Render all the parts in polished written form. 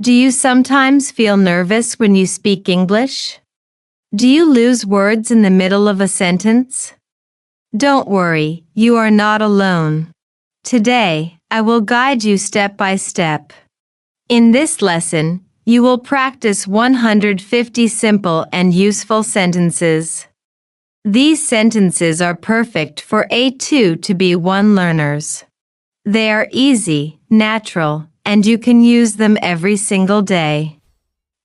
Do you sometimes feel nervous when you speak English? Do you lose words in the middle of a sentence? Don't worry, you are not alone. Today, I will guide you step by step. In this lesson, you will practice 150 simple and useful sentences. These sentences are perfect for A2 to B1 learners. They are easy, natural, and you can use them every single day.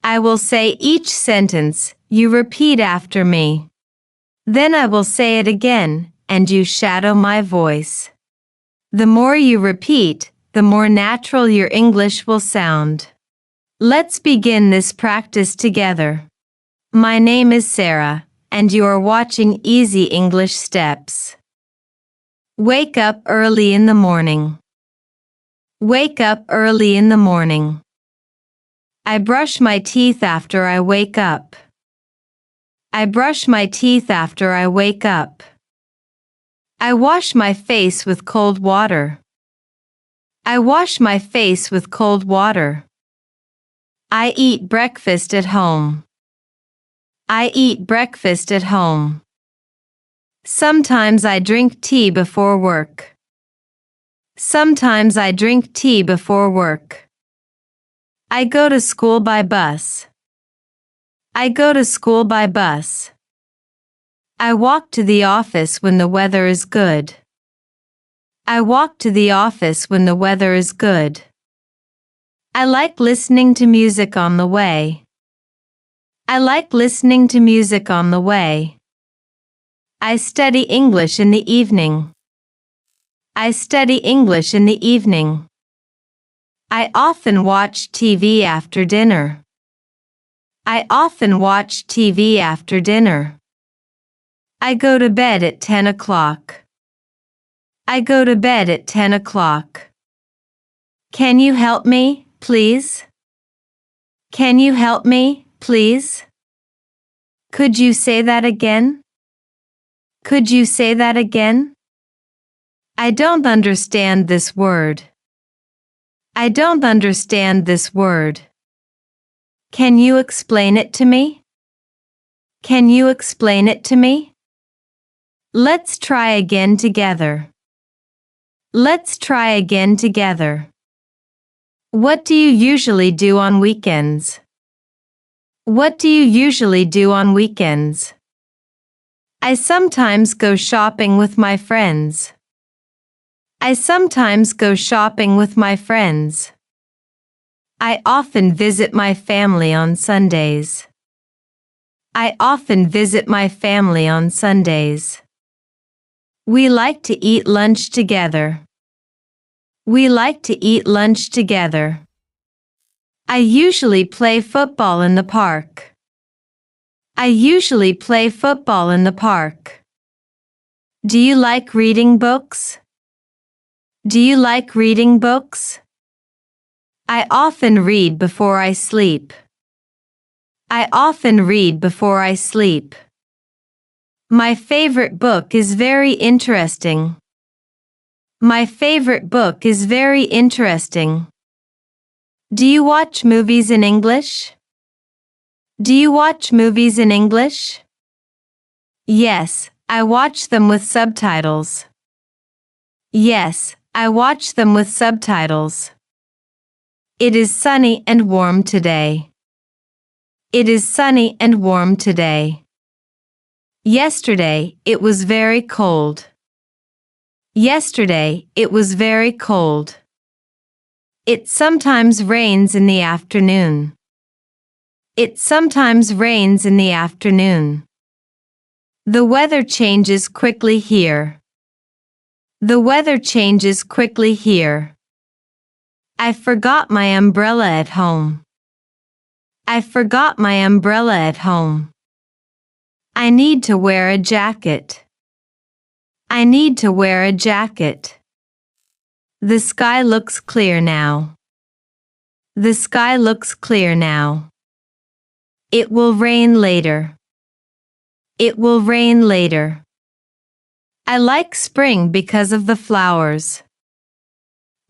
I will say each sentence, you repeat after me. Then I will say it again, and you shadow my voice. The more you repeat, the more natural your English will sound. Let's begin this practice together. My name is Sarah, and you are watching Easy English Steps. Wake up early in the morning. Wake up early in the morning. I brush my teeth after I wake up. I brush my teeth after I wake up. I wash my face with cold water. I wash my face with cold water. I eat breakfast at home. I eat breakfast at home. Sometimes I drink tea before work. Sometimes I drink tea before work. I go to school by bus. I go to school by bus. I walk to the office when the weather is good. I walk to the office when the weather is good. I like listening to music on the way. I like listening to music on the way. I study English in the evening. I study English in the evening. I often watch TV after dinner. I often watch TV after dinner. I go to bed at 10 o'clock. I go to bed at 10 o'clock. Can you help me, please? Can you help me, please? Could you say that again? Could you say that again? I don't understand this word. I don't understand this word. Can you explain it to me? Can you explain it to me? Let's try again together. Let's try again together. What do you usually do on weekends? What do you usually do on weekends? I sometimes go shopping with my friends. I sometimes go shopping with my friends. I often visit my family on Sundays. I often visit my family on Sundays. We like to eat lunch together. We like to eat lunch together. I usually play football in the park. I usually play football in the park. Do you like reading books? Do you like reading books? I often read before I sleep. I often read before I sleep. My favorite book is very interesting. My favorite book is very interesting. Do you watch movies in English? Do you watch movies in English? Yes, I watch them with subtitles. Yes, I watch them with subtitles. It is sunny and warm today. It is sunny and warm today. Yesterday, it was very cold. Yesterday, it was very cold. It sometimes rains in the afternoon. It sometimes rains in the afternoon. The weather changes quickly here. The weather changes quickly here. I forgot my umbrella at home. I forgot my umbrella at home. I need to wear a jacket. I need to wear a jacket. The sky looks clear now. The sky looks clear now. It will rain later. It will rain later. I like spring because of the flowers.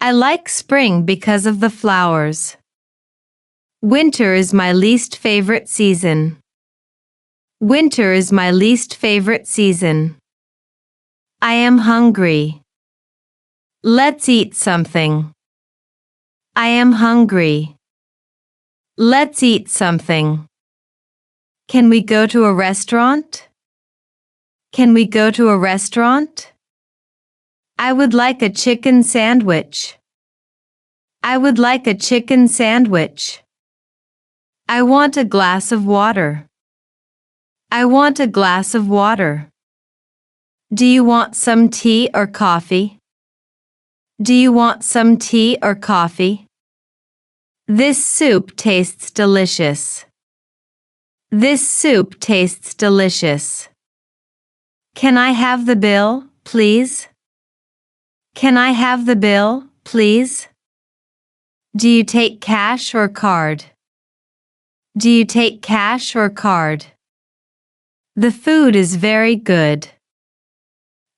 I like spring because of the flowers. Winter is my least favorite season. Winter is my least favorite season. I am hungry. Let's eat something. I am hungry. Let's eat something. Can we go to a restaurant? Can we go to a restaurant? I would like a chicken sandwich. I would like a chicken sandwich. I want a glass of water. I want a glass of water. Do you want some tea or coffee? Do you want some tea or coffee? This soup tastes delicious. This soup tastes delicious. Can I have the bill, please? Can I have the bill, please? Do you take cash or card? Do you take cash or card? The food is very good.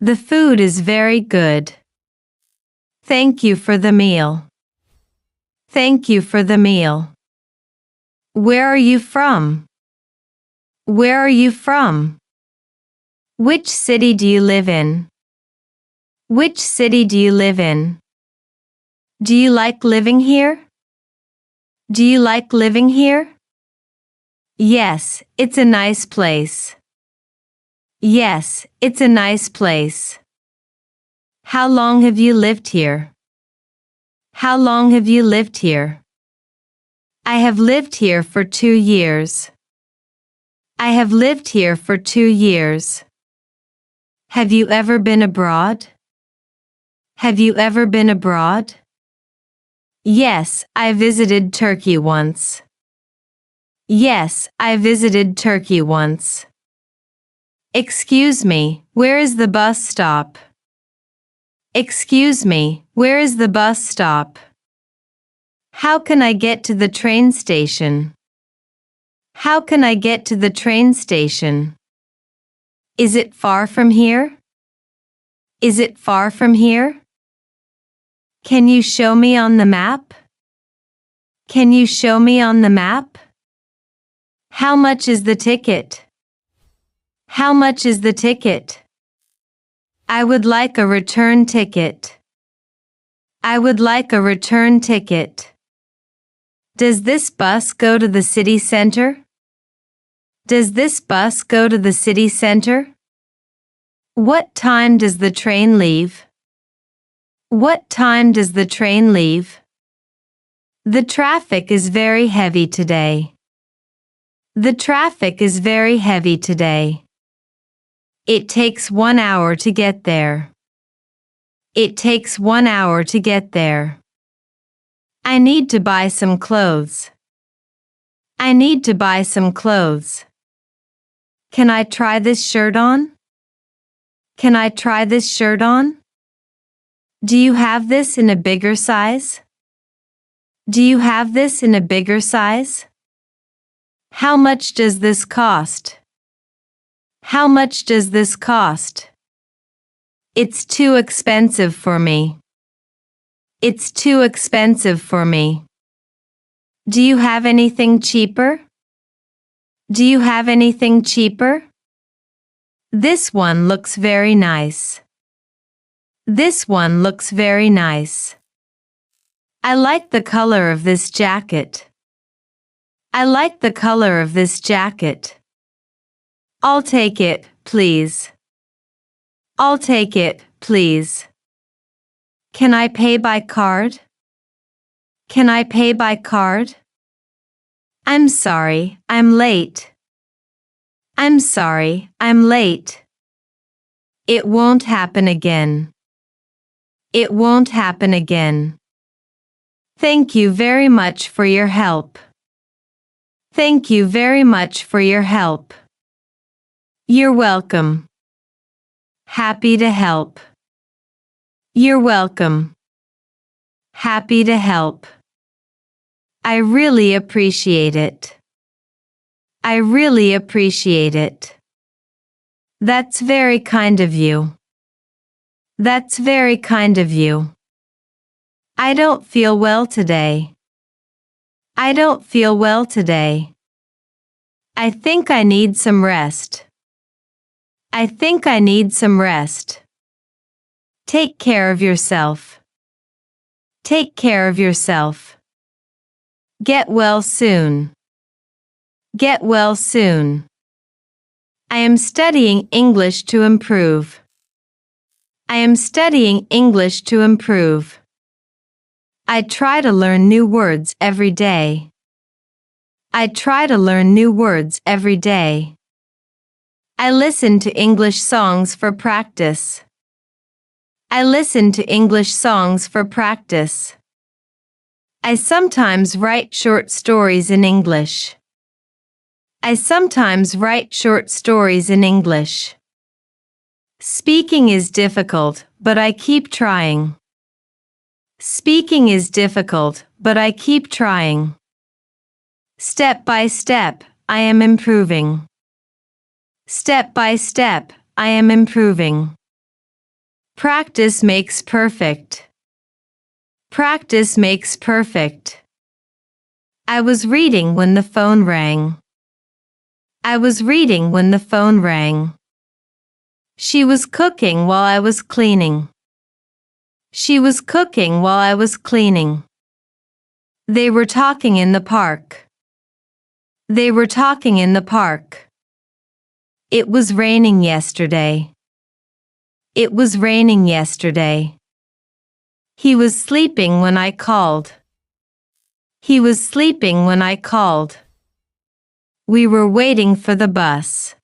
The food is very good. Thank you for the meal. Thank you for the meal. Where are you from? Where are you from? Which city do you live in? Which city do you live in? Do you like living here? Do you like living here? Yes, it's a nice place. Yes, it's a nice place. How long have you lived here? How long have you lived here? I have lived here for 2 years. I have lived here for 2 years. Have you ever been abroad? Have you ever been abroad? Yes, I visited Turkey once. Yes, I visited Turkey once. Excuse me, where is the bus stop? Excuse me, where is the bus stop? How can I get to the train station? How can I get to the train station? Is it far from here? Is it far from here? Can you show me on the map? Can you show me on the map? How much is the ticket? How much is the ticket? I would like a return ticket. I would like a return ticket. Does this bus go to the city center? Does this bus go to the city center? What time does the train leave? What time does the train leave? The traffic is very heavy today. The traffic is very heavy today. It takes 1 hour to get there. It takes 1 hour to get there. I need to buy some clothes. I need to buy some clothes. Can I try this shirt on? Can I try this shirt on? Do you have this in a bigger size? Do you have this in a bigger size? How much does this cost? How much does this cost? It's too expensive for me. It's too expensive for me. Do you have anything cheaper? Do you have anything cheaper? This one looks very nice. This one looks very nice. I like the color of this jacket. I like the color of this jacket. I'll take it, please. I'll take it, please. Can I pay by card? Can I pay by card? I'm sorry, I'm late. I'm sorry, I'm late. It won't happen again. It won't happen again. Thank you very much for your help. Thank you very much for your help. You're welcome. Happy to help. You're welcome. Happy to help. I really appreciate it. I really appreciate it. That's very kind of you. That's very kind of you. I don't feel well today. I don't feel well today. I think I need some rest. I think I need some rest. Take care of yourself. Take care of yourself. Get well soon. Get well soon. I am studying English to improve. I am studying English to improve. I try to learn new words every day. I try to learn new words every day. I listen to English songs for practice. I listen to English songs for practice. I sometimes write short stories in English. I sometimes write short stories in English. Speaking is difficult, but I keep trying. Speaking is difficult, but I keep trying. Step by step, I am improving. Step by step, I am improving. Practice makes perfect. Practice makes perfect. I was reading when the phone rang. I was reading when the phone rang. She was cooking while I was cleaning. She was cooking while I was cleaning. They were talking in the park. They were talking in the park. It was raining yesterday. It was raining yesterday. He was sleeping when I called. He was sleeping when I called. We were waiting for the bus.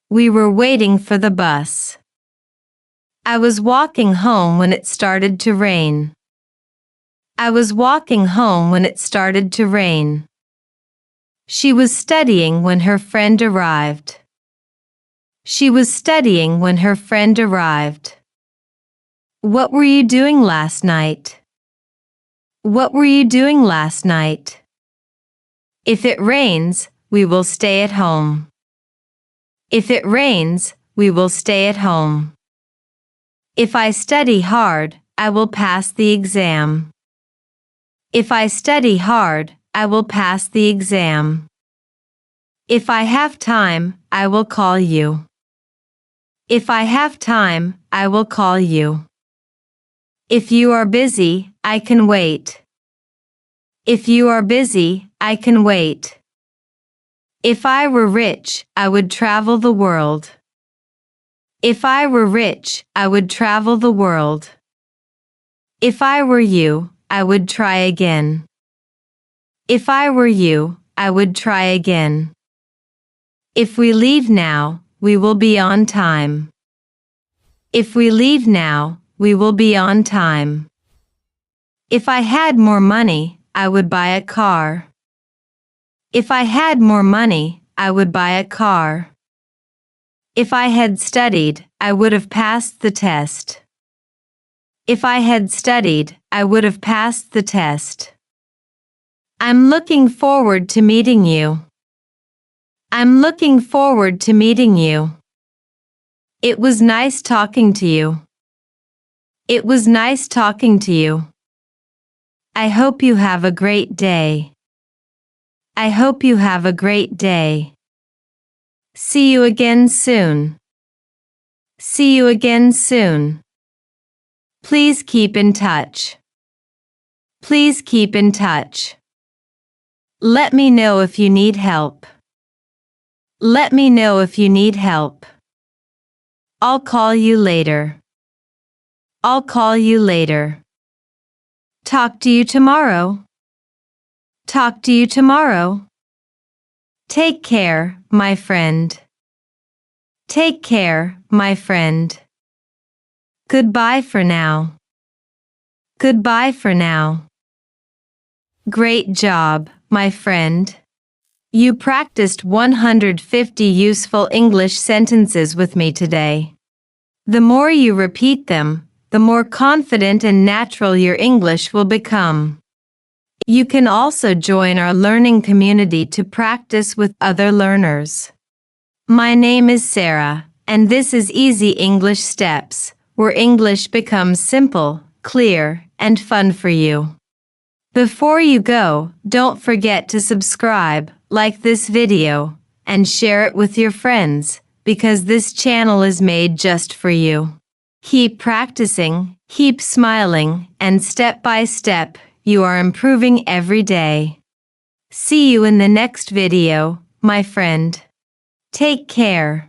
We were waiting for the bus. I was walking home when it started to rain. I was walking home when it started to rain. She was studying when her friend arrived. She was studying when her friend arrived. What were you doing last night? What were you doing last night? If it rains, we will stay at home. If it rains, we will stay at home. If I study hard, I will pass the exam. If I study hard, I will pass the exam. If I have time, I will call you. If I have time, I will call you. If you are busy, I can wait. If you are busy, I can wait. If I were rich, I would travel the world. If I were rich, I would travel the world. If I were you, I would try again. If I were you, I would try again. If we leave now, we will be on time. If we leave now, we will be on time. If I had more money, I would buy a car. If I had more money, I would buy a car. If I had studied, I would have passed the test. If I had studied, I would have passed the test. I'm looking forward to meeting you. I'm looking forward to meeting you. It was nice talking to you. It was nice talking to you. I hope you have a great day. I hope you have a great day. See you again soon. See you again soon. Please keep in touch. Please keep in touch. Let me know if you need help. Let me know if you need help. I'll call you later. I'll call you later. Talk to you tomorrow. Talk to you tomorrow. Take care, my friend. Take care, my friend. Goodbye for now. Goodbye for now. Great job, my friend. You practiced 150 useful English sentences with me today. The more you repeat them, the more confident and natural your English will become. You can also join our learning community to practice with other learners. My name is Sarah, and this is Easy English Steps, where English becomes simple, clear, and fun for you. Before you go, don't forget to subscribe, like this video, and share it with your friends, because this channel is made just for you. Keep practicing, keep smiling, and step by step, you are improving every day. See you in the next video, my friend. Take care.